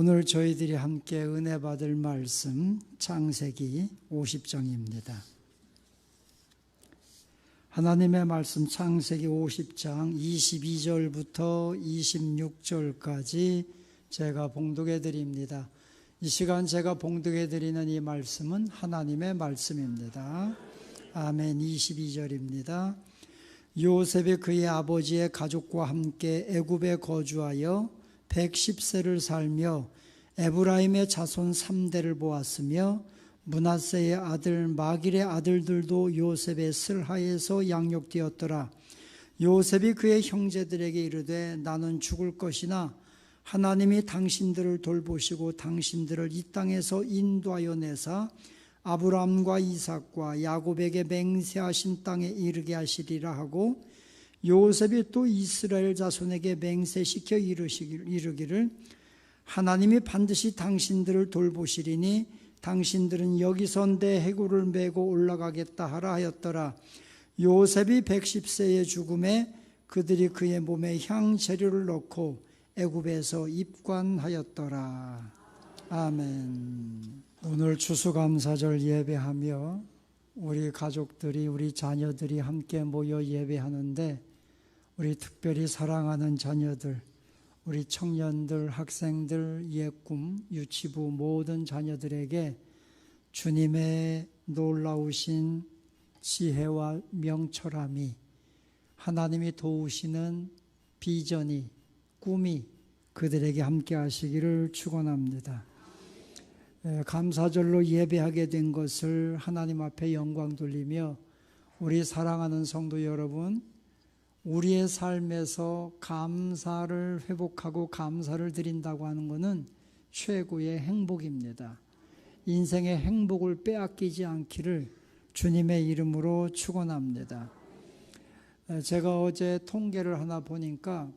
오늘 저희들이 함께 은혜 받을 말씀 창세기 50장입니다. 하나님의 말씀 창세기 50장 22절부터 26절까지 제가 봉독해 드립니다. 이 시간 제가 봉독해 드리는 이 말씀은 하나님의 말씀입니다. 아멘. 22절입니다. 요셉이 그의 아버지의 가족과 함께 애굽에 거주하여 110세를 살며 에브라임의 자손 3대를 보았으며 므낫세의 아들 마길의 아들들도 요셉의 슬하에서 양육되었더라. 요셉이 그의 형제들에게 이르되 나는 죽을 것이나 하나님이 당신들을 돌보시고 당신들을 이 땅에서 인도하여 내사 아브라함과 이삭과 야곱에게 맹세하신 땅에 이르게 하시리라 하고, 요셉이 또 이스라엘 자손에게 맹세시켜 이르기를 하나님이 반드시 당신들을 돌보시리니 당신들은 여기서 내 해골을 메고 올라가겠다 하라 하였더라. 요셉이 110세의 죽음에 그들이 그의 몸에 향재료를 넣고 애굽에서 입관하였더라. 아멘. 오늘 추수감사절 예배하며 우리 가족들이, 우리 자녀들이 함께 모여 예배하는데, 우리 특별히 사랑하는 자녀들, 우리 청년들, 학생들, 예꿈, 유치부 모든 자녀들에게 주님의 놀라우신 지혜와 명철함이, 하나님이 도우시는 비전이, 꿈이 그들에게 함께 하시기를 축원합니다. 감사절로 예배하게 된 것을 하나님 앞에 영광 돌리며, 우리 사랑하는 성도 여러분, 우리의 삶에서 감사를 회복하고 감사를 드린다고 하는 것은 최고의 행복입니다. 인생의 행복을 빼앗기지 않기를 주님의 이름으로 축원합니다. 제가 어제 통계를 하나 보니까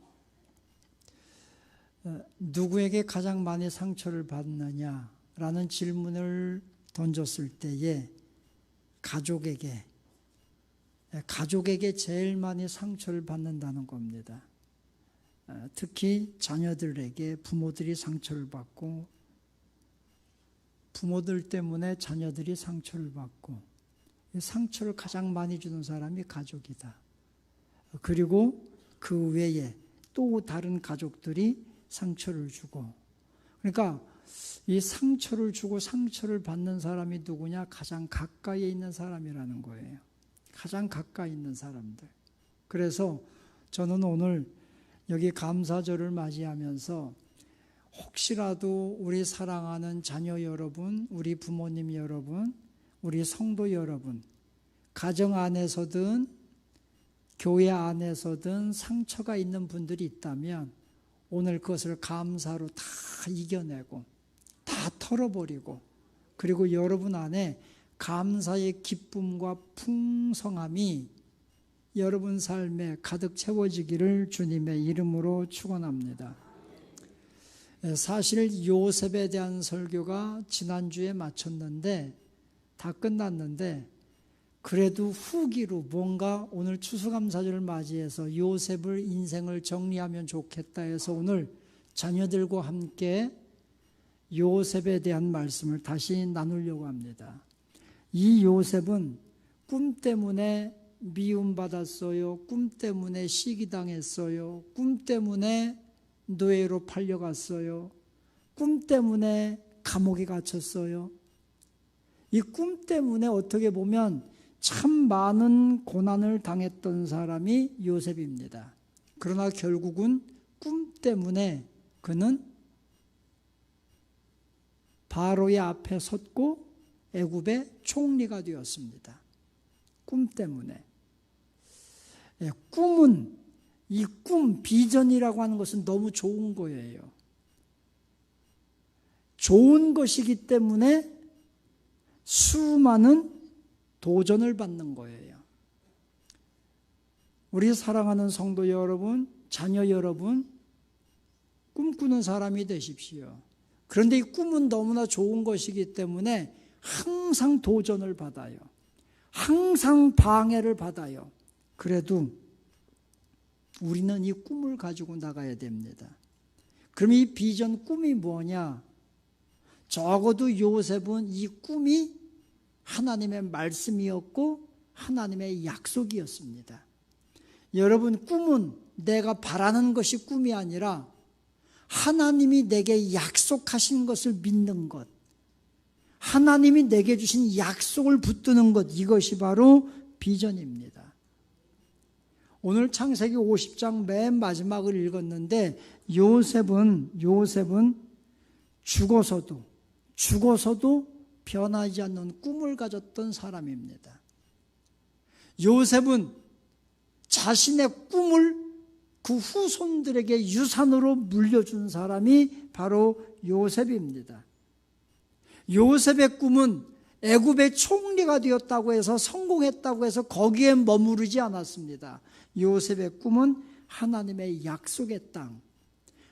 누구에게 가장 많이 상처를 받느냐라는 질문을 던졌을 때에 가족에게 제일 많이 상처를 받는다는 겁니다. 특히 자녀들에게 부모들이 상처를 받고, 부모들 때문에 자녀들이 상처를 받고, 상처를 가장 많이 주는 사람이 가족이다. 그리고 그 외에 또 다른 가족들이 상처를 주고, 그러니까 이 상처를 주고 상처를 받는 사람이 누구냐? 가장 가까이에 있는 사람이라는 거예요. 가장 가까이 있는 사람들. 그래서 저는 오늘 여기 감사절을 맞이하면서 혹시라도 우리 사랑하는 자녀 여러분, 우리 부모님 여러분, 우리 성도 여러분, 가정 안에서든 교회 안에서든 상처가 있는 분들이 있다면 오늘 그것을 감사로 다 이겨내고 다 털어버리고, 그리고 여러분 안에 감사의 기쁨과 풍성함이 여러분 삶에 가득 채워지기를 주님의 이름으로 축원합니다. 사실 요셉에 대한 설교가 지난주에 마쳤는데 다 끝났는데, 그래도 후기로 뭔가 오늘 추수감사절을 맞이해서 요셉을 인생을 정리하면 좋겠다 해서 오늘 자녀들과 함께 요셉에 대한 말씀을 다시 나누려고 합니다. 이 요셉은 꿈 때문에 미움받았어요. 꿈 때문에 시기당했어요. 꿈 때문에 노예로 팔려갔어요. 꿈 때문에 감옥에 갇혔어요. 이 꿈 때문에 어떻게 보면 참 많은 고난을 당했던 사람이 요셉입니다. 그러나 결국은 꿈 때문에 그는 바로의 앞에 섰고 애굽의 총리가 되었습니다. 꿈 때문에. 꿈은, 이 꿈, 비전이라고 하는 것은 너무 좋은 거예요. 좋은 것이기 때문에 수많은 도전을 받는 거예요. 우리 사랑하는 성도 여러분, 자녀 여러분, 꿈꾸는 사람이 되십시오. 그런데 이 꿈은 너무나 좋은 것이기 때문에 항상 도전을 받아요. 항상 방해를 받아요. 그래도 우리는 이 꿈을 가지고 나가야 됩니다. 그럼 이 비전 꿈이 뭐냐? 적어도 요셉은 이 꿈이 하나님의 말씀이었고 하나님의 약속이었습니다. 여러분, 꿈은 내가 바라는 것이 꿈이 아니라 하나님이 내게 약속하신 것을 믿는 것, 하나님이 내게 주신 약속을 붙드는 것, 이것이 바로 비전입니다. 오늘 창세기 50장 맨 마지막을 읽었는데 요셉은 죽어서도 변하지 않는 꿈을 가졌던 사람입니다. 요셉은 자신의 꿈을 그 후손들에게 유산으로 물려준 사람이 바로 요셉입니다. 요셉의 꿈은 애굽의 총리가 되었다고 해서 성공했다고 해서 거기에 머무르지 않았습니다. 요셉의 꿈은 하나님의 약속의 땅,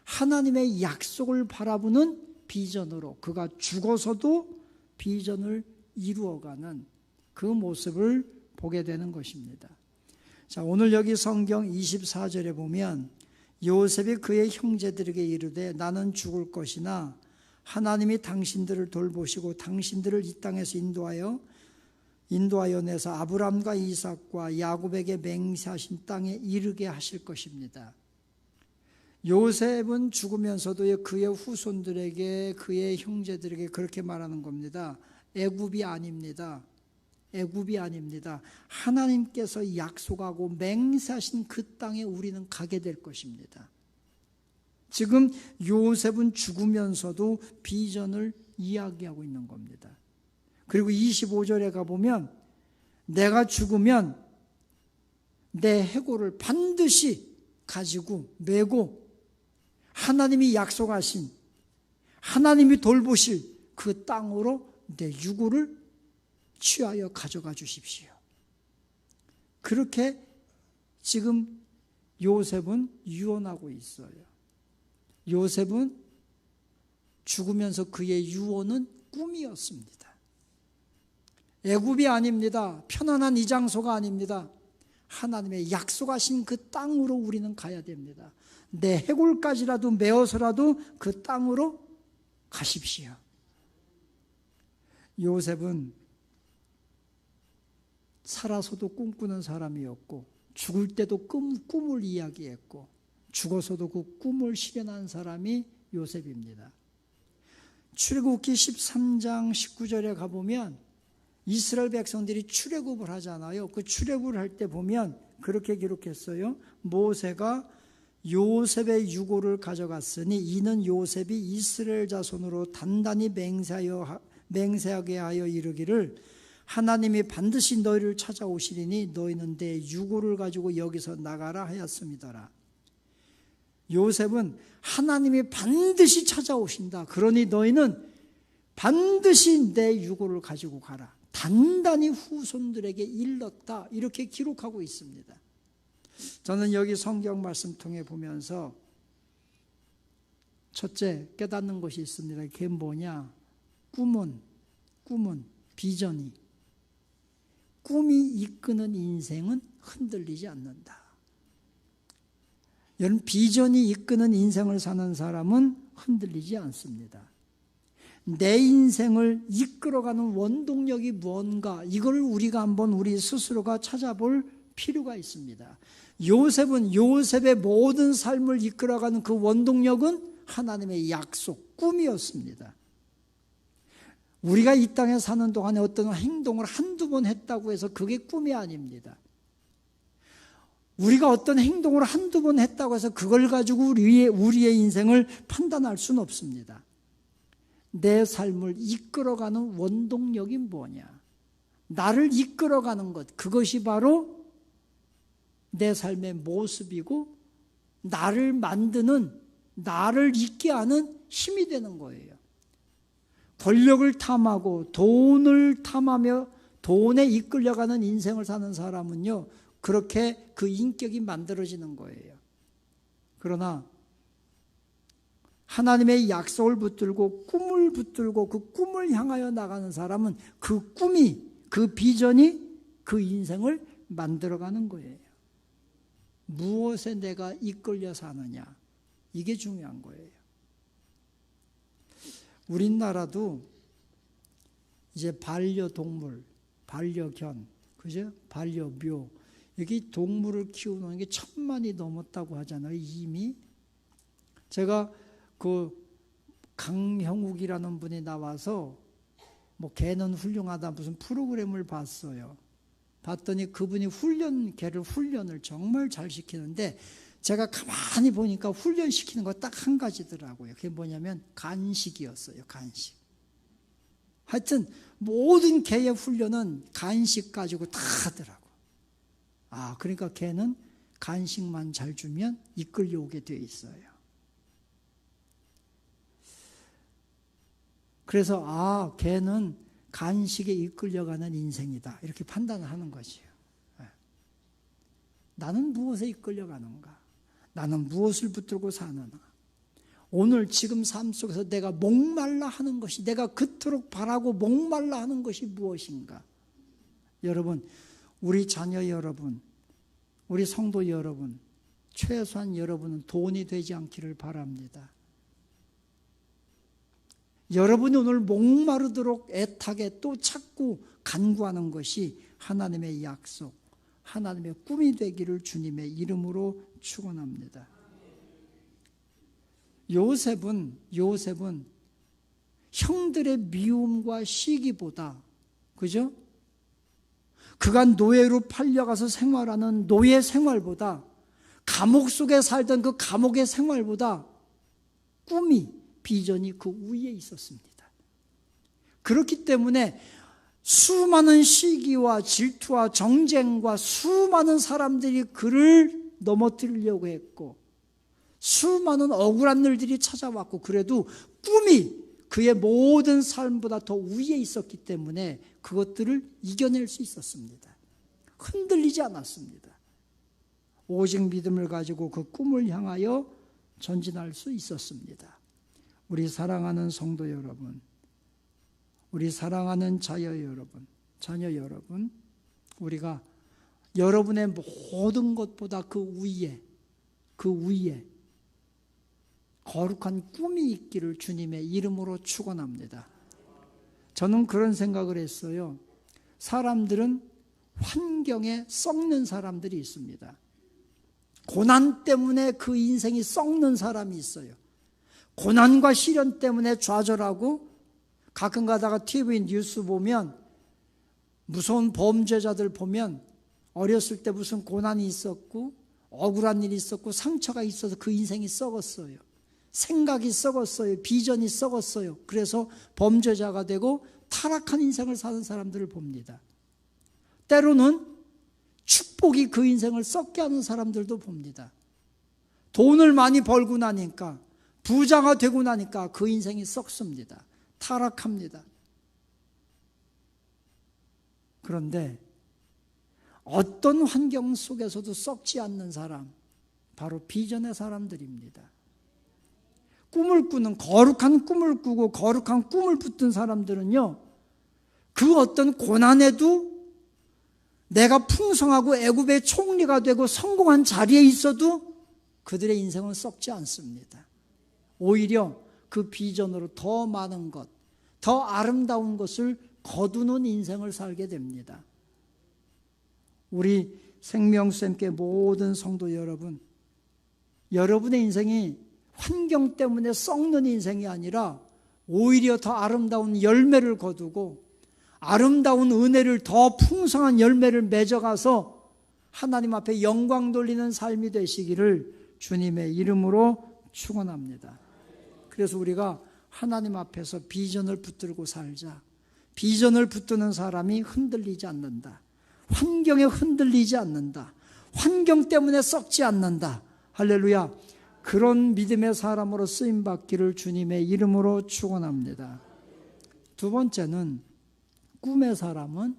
하나님의 약속을 바라보는 비전으로 그가 죽어서도 비전을 이루어가는 그 모습을 보게 되는 것입니다. 자, 오늘 여기 성경 24절에 보면 요셉이 그의 형제들에게 이르되 나는 죽을 것이나 하나님이 당신들을 돌보시고 당신들을 이 땅에서 인도하여 내서 아브람과 이삭과 야곱에게 맹세하신 땅에 이르게 하실 것입니다. 요셉은 죽으면서도 그의 후손들에게 그의 형제들에게 그렇게 말하는 겁니다. 애굽이 아닙니다. 애굽이 아닙니다. 하나님께서 약속하고 맹세하신 그 땅에 우리는 가게 될 것입니다. 지금 요셉은 죽으면서도 비전을 이야기하고 있는 겁니다. 그리고 25절에 가보면 내가 죽으면 내 해골을 반드시 가지고 메고 하나님이 약속하신 하나님이 돌보실 그 땅으로 내 유골을 취하여 가져가 주십시오. 그렇게 지금 요셉은 유언하고 있어요. 요셉은 죽으면서 그의 유언은 꿈이었습니다. 애굽이 아닙니다. 편안한 이 장소가 아닙니다. 하나님의 약속하신 그 땅으로 우리는 가야 됩니다. 내 해골까지라도 메어서라도 그 땅으로 가십시오. 요셉은 살아서도 꿈꾸는 사람이었고 죽을 때도 꿈을 이야기했고 죽어서도 그 꿈을 실현한 사람이 요셉입니다. 출애굽기 13장 19절에 가보면 이스라엘 백성들이 출애굽을 하잖아요. 그 출애굽을 할 때 보면 그렇게 기록했어요. 모세가 요셉의 유골을 가져갔으니 이는 요셉이 이스라엘 자손으로 단단히 맹세하게 하여 이르기를 하나님이 반드시 너희를 찾아오시리니 너희는 내 유골을 가지고 여기서 나가라 하였습니다라. 요셉은 하나님이 반드시 찾아오신다. 그러니 너희는 반드시 내 유골을 가지고 가라. 단단히 후손들에게 일렀다. 이렇게 기록하고 있습니다. 저는 여기 성경 말씀 통해 보면서 첫째 깨닫는 것이 있습니다. 그게 뭐냐? 꿈은 비전이 꿈이 이끄는 인생은 흔들리지 않는다. 여러분, 비전이 이끄는 인생을 사는 사람은 흔들리지 않습니다. 내 인생을 이끌어가는 원동력이 뭔가, 이걸 우리가 한번 우리 스스로가 찾아볼 필요가 있습니다. 요셉의 모든 삶을 이끌어가는 그 원동력은 하나님의 약속, 꿈이었습니다. 우리가 이 땅에 사는 동안에 어떤 행동을 한두 번 했다고 해서 그게 꿈이 아닙니다. 우리가 어떤 행동을 한두 번 했다고 해서 그걸 가지고 우리의 인생을 판단할 수는 없습니다. 내 삶을 이끌어가는 원동력이 뭐냐? 나를 이끌어가는 것, 그것이 바로 내 삶의 모습이고 나를 만드는, 나를 있게 하는 힘이 되는 거예요. 권력을 탐하고 돈을 탐하며 돈에 이끌려가는 인생을 사는 사람은요, 그렇게 그 인격이 만들어지는 거예요. 그러나 하나님의 약속을 붙들고 꿈을 붙들고 그 꿈을 향하여 나가는 사람은 그 꿈이, 그 비전이 그 인생을 만들어가는 거예요. 무엇에 내가 이끌려 사느냐, 이게 중요한 거예요. 우리나라도 이제 반려동물, 반려견, 그죠? 반려묘, 여기 동물을 키우는 게 1000만이 넘었다고 하잖아요, 이미. 제가 그 강형욱이라는 분이 나와서 뭐 개는 훌륭하다 무슨 프로그램을 봤어요. 봤더니 그분이 개를 훈련을 정말 잘 시키는데 제가 가만히 보니까 훈련시키는 거 딱 한 가지더라고요. 그게 뭐냐면 간식이었어요. 간식. 하여튼 모든 개의 훈련은 간식 가지고 다 하더라고. 그러니까 개는 간식만 잘 주면 이끌려오게 돼 있어요. 그래서 개는 간식에 이끌려가는 인생이다, 이렇게 판단을 하는 것이에요. 나는 무엇에 이끌려가는가? 나는 무엇을 붙들고 사느냐? 오늘 지금 삶 속에서 내가 목말라 하는 것이, 내가 그토록 바라고 목말라 하는 것이 무엇인가? 여러분, 우리 자녀 여러분, 우리 성도 여러분, 최소한 여러분은 돈이 되지 않기를 바랍니다. 여러분이 오늘 목마르도록 애타게 또 찾고 간구하는 것이 하나님의 약속, 하나님의 꿈이 되기를 주님의 이름으로 축원합니다. 요셉은 형들의 미움과 시기보다, 그죠? 그가 노예로 팔려가서 생활하는 노예 생활보다, 감옥 속에 살던 그 감옥의 생활보다 비전이 그 위에 있었습니다. 그렇기 때문에 수많은 시기와 질투와 정쟁과 수많은 사람들이 그를 넘어뜨리려고 했고, 수많은 억울한 일들이 찾아왔고, 그래도 꿈이 그의 모든 삶보다 더 위에 있었기 때문에 그것들을 이겨낼 수 있었습니다. 흔들리지 않았습니다. 오직 믿음을 가지고 그 꿈을 향하여 전진할 수 있었습니다. 우리 사랑하는 성도 여러분, 우리 사랑하는 자녀 여러분, 우리가 여러분의 모든 것보다 그 위에 거룩한 꿈이 있기를 주님의 이름으로 축원합니다. 저는 그런 생각을 했어요. 사람들은 환경에 썩는 사람들이 있습니다. 고난 때문에 그 인생이 썩는 사람이 있어요. 고난과 시련 때문에 좌절하고, 가끔 가다가 TV 뉴스 보면 무서운 범죄자들 보면 어렸을 때 무슨 고난이 있었고 억울한 일이 있었고 상처가 있어서 그 인생이 썩었어요. 생각이 썩었어요. 비전이 썩었어요. 그래서 범죄자가 되고 타락한 인생을 사는 사람들을 봅니다. 때로는 축복이 그 인생을 썩게 하는 사람들도 봅니다. 돈을 많이 벌고 나니까, 부자가 되고 나니까 그 인생이 썩습니다. 타락합니다. 그런데 어떤 환경 속에서도 썩지 않는 사람, 바로 비전의 사람들입니다. 꿈을 꾸는, 거룩한 꿈을 꾸고 거룩한 꿈을 붙든 사람들은요, 그 어떤 고난에도 내가 풍성하고 애굽의 총리가 되고 성공한 자리에 있어도 그들의 인생은 썩지 않습니다. 오히려 그 비전으로 더 많은 것, 더 아름다운 것을 거두는 인생을 살게 됩니다. 우리 생명샘께 모든 성도 여러분, 여러분의 인생이 환경 때문에 썩는 인생이 아니라 오히려 더 아름다운 열매를 거두고 아름다운 은혜를, 더 풍성한 열매를 맺어가서 하나님 앞에 영광 돌리는 삶이 되시기를 주님의 이름으로 축원합니다. 그래서 우리가 하나님 앞에서 비전을 붙들고 살자. 비전을 붙드는 사람이 흔들리지 않는다. 환경에 흔들리지 않는다. 환경 때문에 썩지 않는다. 할렐루야. 그런 믿음의 사람으로 쓰임받기를 주님의 이름으로 축원합니다. 두 번째는, 꿈의 사람은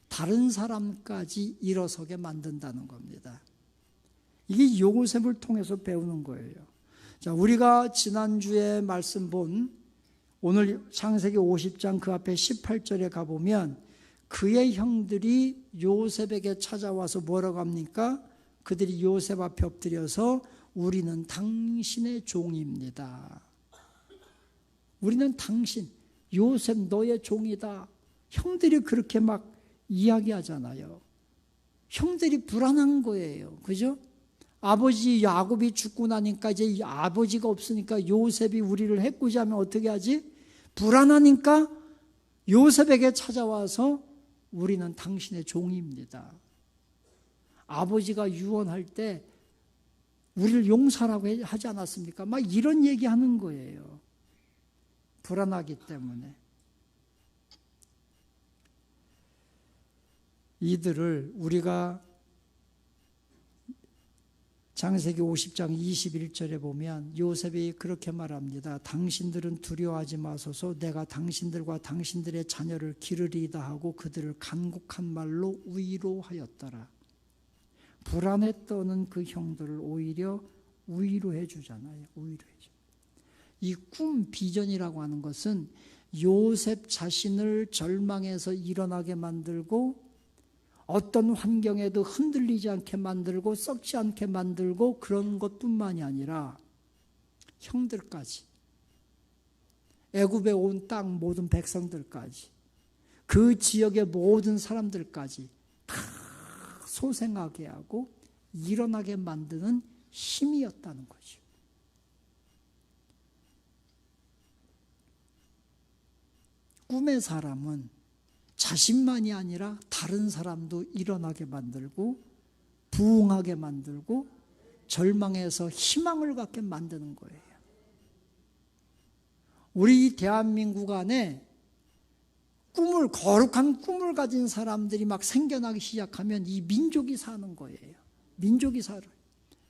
다른 사람까지 일어서게 만든다는 겁니다. 이게 요셉을 통해서 배우는 거예요. 자, 우리가 지난주에 말씀 본 오늘 창세기 50장 그 앞에 18절에 가보면 그의 형들이 요셉에게 찾아와서 뭐라고 합니까? 그들이 요셉 앞에 엎드려서 우리는 당신의 종입니다. 우리는 당신, 요셉 너의 종이다. 형들이 그렇게 막 이야기하잖아요. 형들이 불안한 거예요. 그죠? 아버지 야곱이 죽고 나니까 이제 아버지가 없으니까 요셉이 우리를 해코지 하면 어떻게 하지? 불안하니까 요셉에게 찾아와서 우리는 당신의 종입니다. 아버지가 유언할 때 우리를 용서라고 하지 않았습니까? 막 이런 얘기하는 거예요. 불안하기 때문에. 이들을 우리가 창세기 50장 21절에 보면 요셉이 그렇게 말합니다. 당신들은 두려워하지 마소서. 내가 당신들과 당신들의 자녀를 기르리이다 하고 그들을 간곡한 말로 위로하였더라. 불안에 떠는 그 형들을 오히려 위로해 주잖아요. 위로해 줘. 이 꿈 비전이라고 하는 것은 요셉 자신을 절망에서 일어나게 만들고 어떤 환경에도 흔들리지 않게 만들고 썩지 않게 만들고 그런 것뿐만이 아니라 형들까지, 애굽에 온 땅 모든 백성들까지, 그 지역의 모든 사람들까지 다 소생하게 하고 일어나게 만드는 힘이었다는 거죠. 꿈의 사람은 자신만이 아니라 다른 사람도 일어나게 만들고 부흥하게 만들고 절망에서 희망을 갖게 만드는 거예요. 우리 대한민국 안에 거룩한 꿈을 가진 사람들이 막 생겨나기 시작하면 이 민족이 사는 거예요. 민족이 살아요.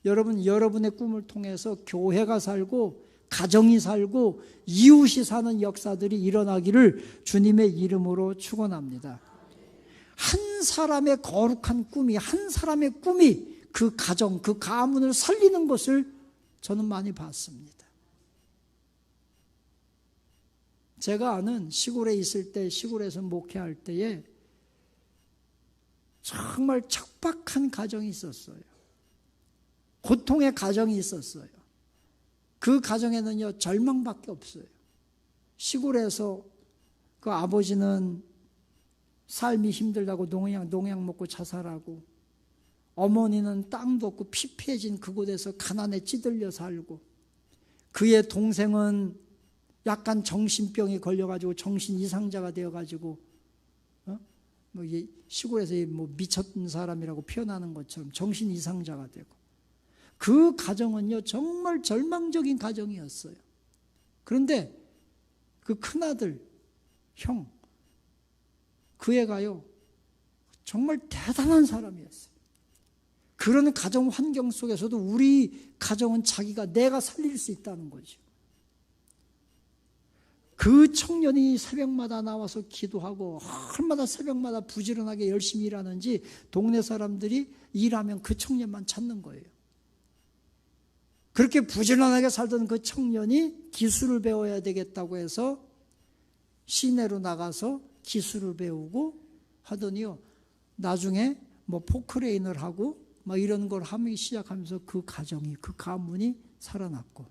여러분, 여러분의 꿈을 통해서 교회가 살고 가정이 살고 이웃이 사는 역사들이 일어나기를 주님의 이름으로 축원합니다. 한 사람의 거룩한 꿈이, 한 사람의 꿈이 그 가정, 그 가문을 살리는 것을 저는 많이 봤습니다. 제가 아는 시골에 있을 때, 시골에서 목회할 때에 정말 척박한 가정이 있었어요. 고통의 가정이 있었어요. 그 가정에는요, 절망밖에 없어요. 시골에서 그 아버지는 삶이 힘들다고 농약 먹고 자살하고, 어머니는 땅도 없고 피폐해진 그곳에서 가난에 찌들려 살고, 그의 동생은 약간 정신병이 걸려가지고 정신 이상자가 되어가지고, 시골에서 미쳤던 사람이라고 표현하는 것처럼 정신 이상자가 되고, 그 가정은요, 정말 절망적인 가정이었어요. 그런데 그 큰아들, 형, 그 애가요, 정말 대단한 사람이었어요. 그런 가정 환경 속에서도 우리 가정은 내가 살릴 수 있다는 거죠. 그 청년이 새벽마다 나와서 기도하고 얼마나 새벽마다 부지런하게 열심히 일하는지 동네 사람들이 일하면 그 청년만 찾는 거예요. 그렇게 부지런하게 살던 그 청년이 기술을 배워야 되겠다고 해서 시내로 나가서 기술을 배우고 하더니요, 나중에 포크레인을 하고 이런 걸 하기 시작하면서 그 가정이, 그 가문이 살아났고,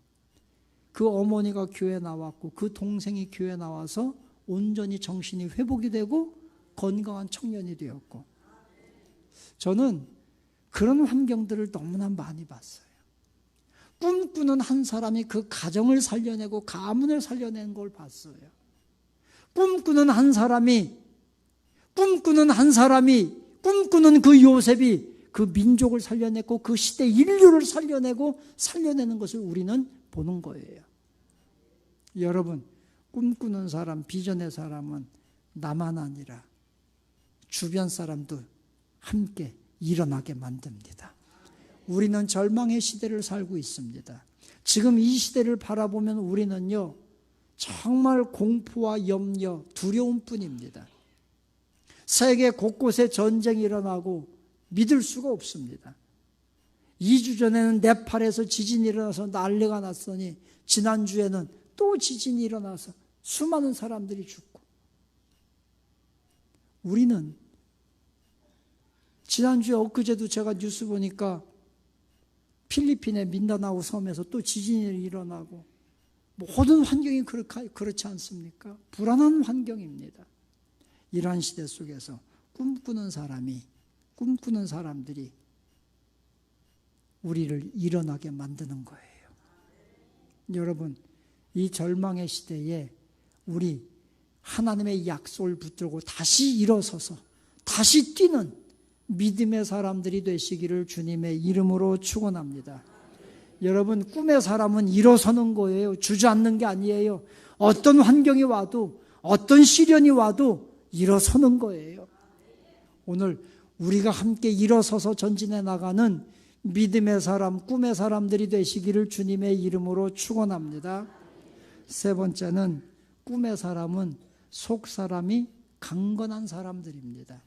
그 어머니가 교회 나왔고, 그 동생이 교회 나와서 온전히 정신이 회복이 되고 건강한 청년이 되었고, 저는 그런 환경들을 너무나 많이 봤어요. 꿈꾸는 한 사람이 그 가정을 살려내고 가문을 살려낸 걸 봤어요. 꿈꾸는 한 사람이 꿈꾸는 그 요셉이 그 민족을 살려냈고 그 시대 인류를 살려내는 것을 우리는 보는 거예요. 여러분, 꿈꾸는 사람, 비전의 사람은 나만 아니라 주변 사람도 함께 일어나게 만듭니다. 우리는 절망의 시대를 살고 있습니다. 지금 이 시대를 바라보면 우리는요, 정말 공포와 염려, 두려움뿐입니다. 세계 곳곳에 전쟁이 일어나고 믿을 수가 없습니다. 2주 전에는 네팔에서 지진이 일어나서 난리가 났으니 지난주에는 또 지진이 일어나서 수많은 사람들이 죽고, 우리는 지난주에 엊그제도 제가 뉴스 보니까 필리핀의 민다나오 섬에서 또 지진이 일어나고 모든 환경이 그렇지 않습니까? 불안한 환경입니다. 이러한 시대 속에서 꿈꾸는 사람들이 우리를 일어나게 만드는 거예요. 여러분, 이 절망의 시대에 우리 하나님의 약속을 붙들고 다시 일어서서 다시 뛰는 믿음의 사람들이 되시기를 주님의 이름으로 축원합니다. 여러분, 꿈의 사람은 일어서는 거예요. 주저앉는 게 아니에요. 어떤 환경이 와도, 어떤 시련이 와도 일어서는 거예요. 오늘 우리가 함께 일어서서 전진해 나가는 믿음의 사람, 꿈의 사람들이 되시기를 주님의 이름으로 축원합니다. 세 번째는, 꿈의 사람은 속 사람이 강건한 사람들입니다.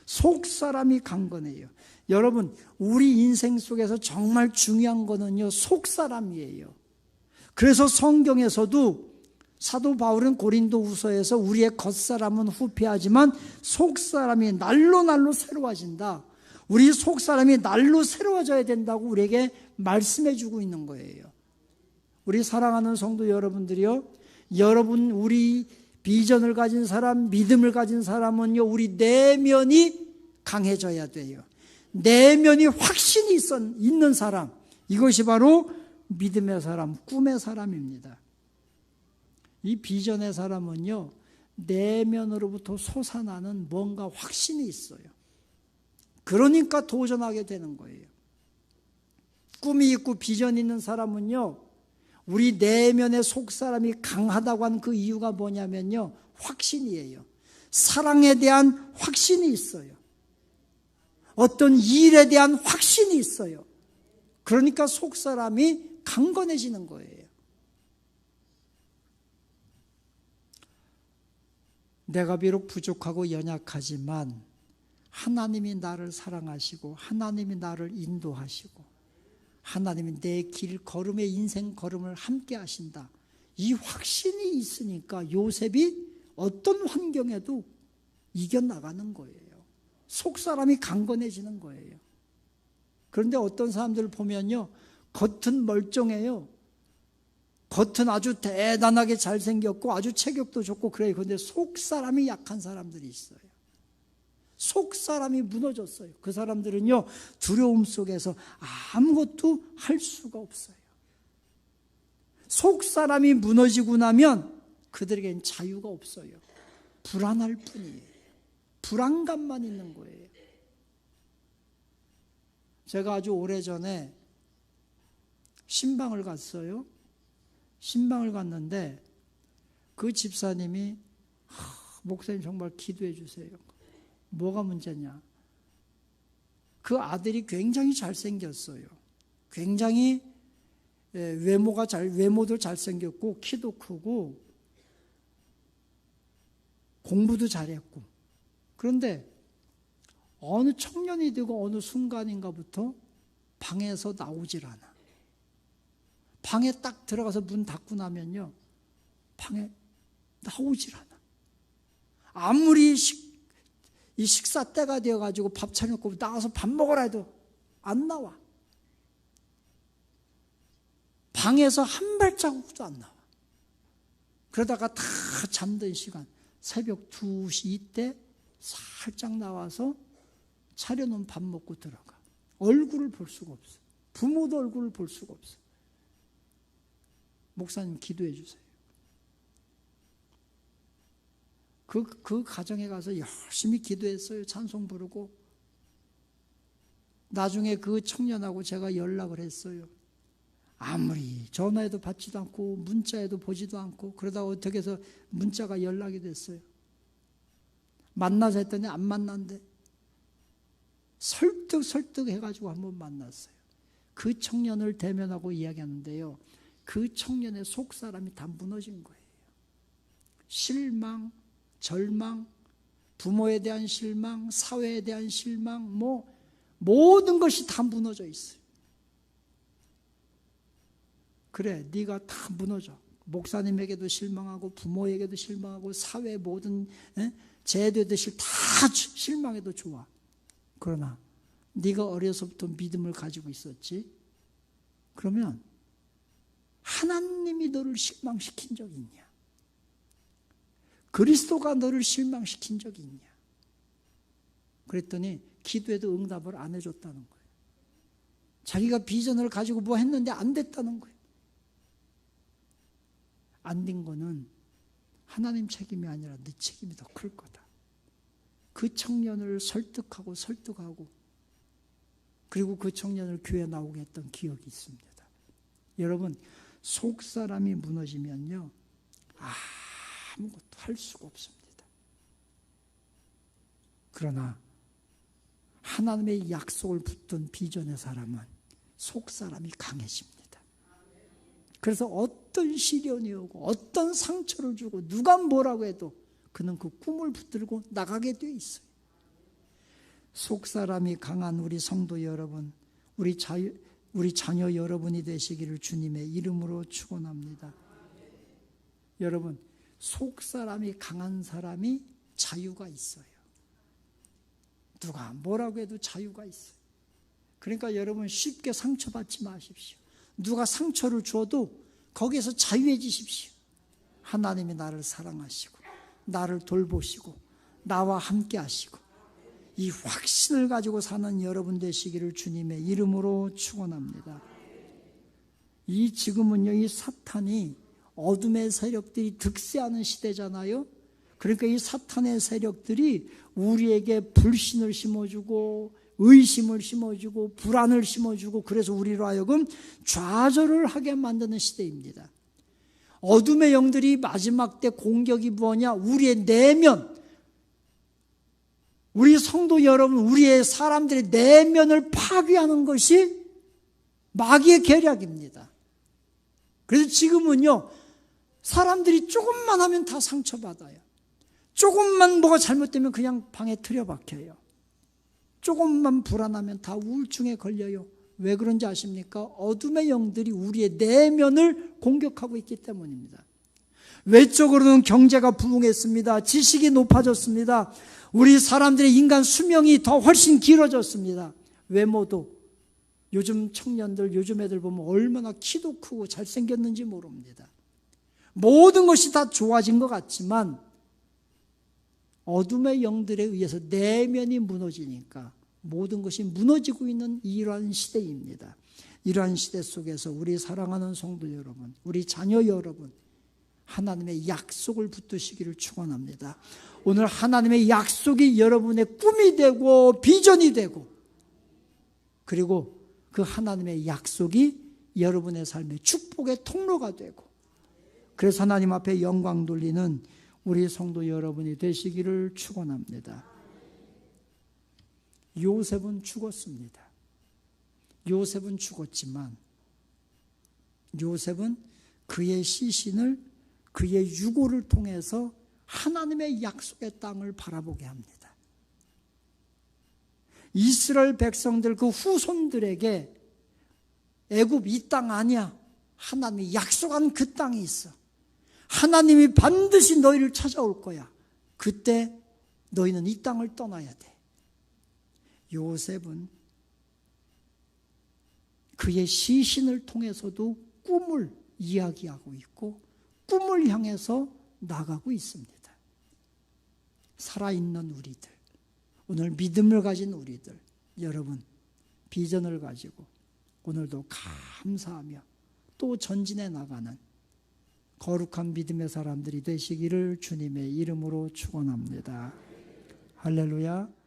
속 사람이 강건해요. 여러분, 우리 인생 속에서 정말 중요한 거는요, 속 사람이에요. 그래서 성경에서도 사도 바울은 고린도후서에서 우리의 겉사람은 후패하지만 속 사람이 날로 새로워진다. 우리 속 사람이 날로 새로워져야 된다고 우리에게 말씀해 주고 있는 거예요. 우리 사랑하는 성도 여러분들이요, 여러분, 우리 비전을 가진 사람, 믿음을 가진 사람은요, 우리 내면이 강해져야 돼요. 내면이 확신이 있는 사람, 이것이 바로 믿음의 사람, 꿈의 사람입니다. 이 비전의 사람은요, 내면으로부터 솟아나는 뭔가 확신이 있어요. 그러니까 도전하게 되는 거예요. 꿈이 있고 비전이 있는 사람은요, 우리 내면의 속사람이 강하다고 하는 그 이유가 뭐냐면요, 확신이에요. 사랑에 대한 확신이 있어요. 어떤 일에 대한 확신이 있어요. 그러니까 속사람이 강건해지는 거예요. 내가 비록 부족하고 연약하지만 하나님이 나를 사랑하시고 하나님이 나를 인도하시고 하나님이 내 길 걸음의 인생 걸음을 함께 하신다. 이 확신이 있으니까 요셉이 어떤 환경에도 이겨나가는 거예요. 속사람이 강건해지는 거예요. 그런데 어떤 사람들을 보면요, 겉은 멀쩡해요. 겉은 아주 대단하게 잘생겼고 아주 체격도 좋고 그래요. 그런데 속사람이 약한 사람들이 있어요. 속사람이 무너졌어요. 그 사람들은요, 두려움 속에서 아무것도 할 수가 없어요. 속사람이 무너지고 나면 그들에겐 자유가 없어요. 불안할 뿐이에요. 불안감만 있는 거예요. 제가 아주 오래전에 신방을 갔어요. 신방을 갔는데 그 집사님이, 목사님 정말 기도해 주세요. 뭐가 문제냐? 그 아들이 굉장히 잘생겼어요. 굉장히 외모도 잘생겼고 키도 크고 공부도 잘했고, 그런데 어느 청년이 되고 어느 순간인가부터 방에서 나오질 않아. 방에 딱 들어가서 문 닫고 나면요, 방에 나오질 않아. 아무리 이 식사 때가 되어가지고 밥 차려놓고 나와서 밥 먹으라 해도 안 나와. 방에서 한 발자국도 안 나와. 그러다가 다 잠든 시간, 새벽 2시 이때 살짝 나와서 차려놓은 밥 먹고 들어가. 얼굴을 볼 수가 없어. 부모도 얼굴을 볼 수가 없어. 목사님 기도해 주세요. 그 가정에 가서 열심히 기도했어요. 찬송 부르고. 나중에 그 청년하고 제가 연락을 했어요. 아무리 전화해도 받지도 않고 문자해도 보지도 않고, 그러다가 어떻게 해서 문자가 연락이 됐어요. 만나자 했더니 안 만난대. 설득 해가지고 한번 만났어요. 그 청년을 대면하고 이야기하는데요, 그 청년의 속사람이 다 무너진 거예요. 실망, 절망, 부모에 대한 실망, 사회에 대한 실망, 모든 것이 다 무너져 있어요. 그래, 네가 다 무너져. 목사님에게도 실망하고 부모에게도 실망하고 사회 모든 제도에도 다 실망해도 좋아. 그러나 네가 어려서부터 믿음을 가지고 있었지? 그러면 하나님이 너를 실망시킨 적이 있냐? 그리스도가 너를 실망시킨 적이 있냐? 그랬더니 기도해도 응답을 안 해줬다는 거예요. 자기가 비전을 가지고 뭐 했는데 안 됐다는 거예요. 안 된 거는 하나님 책임이 아니라 네 책임이 더 클 거다. 그 청년을 설득하고 그리고 그 청년을 교회에 나오게 했던 기억이 있습니다. 여러분, 속 사람이 무너지면요 아무것도 할 수가 없습니다. 그러나 하나님의 약속을 붙든 비전의 사람은 속 사람이 강해집니다. 그래서 어떤 시련이 오고 어떤 상처를 주고 누가 뭐라고 해도 그는 그 꿈을 붙들고 나가게 돼 있어요. 속 사람이 강한 우리 성도 여러분, 우리 자녀 여러분이 되시기를 주님의 이름으로 축원합니다. 여러분, 속 사람이 강한 사람이 자유가 있어요. 누가 뭐라고 해도 자유가 있어요. 그러니까 여러분 쉽게 상처받지 마십시오. 누가 상처를 줘도 거기에서 자유해지십시오. 하나님이 나를 사랑하시고 나를 돌보시고 나와 함께 하시고 이 확신을 가지고 사는 여러분 되시기를 주님의 이름으로 축원합니다. 이 지금은요, 이 사탄이 어둠의 세력들이 득세하는 시대잖아요. 그러니까 이 사탄의 세력들이 우리에게 불신을 심어주고 의심을 심어주고 불안을 심어주고 그래서 우리로 하여금 좌절을 하게 만드는 시대입니다. 어둠의 영들이 마지막 때 공격이 뭐냐? 우리의 내면, 우리 성도 여러분, 우리의 사람들의 내면을 파괴하는 것이 마귀의 계략입니다. 그래서 지금은요, 사람들이 조금만 하면 다 상처받아요. 조금만 뭐가 잘못되면 그냥 방에 틀어박혀요. 조금만 불안하면 다 우울증에 걸려요. 왜 그런지 아십니까? 어둠의 영들이 우리의 내면을 공격하고 있기 때문입니다. 외적으로는 경제가 부흥했습니다. 지식이 높아졌습니다. 우리 사람들의 인간 수명이 더 훨씬 길어졌습니다. 외모도 요즘 청년들, 요즘 애들 보면 얼마나 키도 크고 잘생겼는지 모릅니다. 모든 것이 다 좋아진 것 같지만 어둠의 영들에 의해서 내면이 무너지니까 모든 것이 무너지고 있는 이러한 시대입니다. 이러한 시대 속에서 우리 사랑하는 성도 여러분, 우리 자녀 여러분, 하나님의 약속을 붙드시기를 축원합니다. 오늘 하나님의 약속이 여러분의 꿈이 되고 비전이 되고 그리고 그 하나님의 약속이 여러분의 삶의 축복의 통로가 되고 그래서 하나님 앞에 영광 돌리는 우리 성도 여러분이 되시기를 축원합니다. 요셉은 죽었습니다. 요셉은 죽었지만 요셉은 그의 시신을 그의 유고를 통해서 하나님의 약속의 땅을 바라보게 합니다. 이스라엘 백성들 그 후손들에게 애굽 이 땅 아니야. 하나님이 약속한 그 땅이 있어. 하나님이 반드시 너희를 찾아올 거야. 그때 너희는 이 땅을 떠나야 돼. 요셉은 그의 시신을 통해서도 꿈을 이야기하고 있고 꿈을 향해서 나가고 있습니다. 살아있는 우리들, 오늘 믿음을 가진 우리들, 여러분 비전을 가지고 오늘도 감사하며 또 전진해 나가는 거룩한 믿음의 사람들이 되시기를 주님의 이름으로 축원합니다. 할렐루야.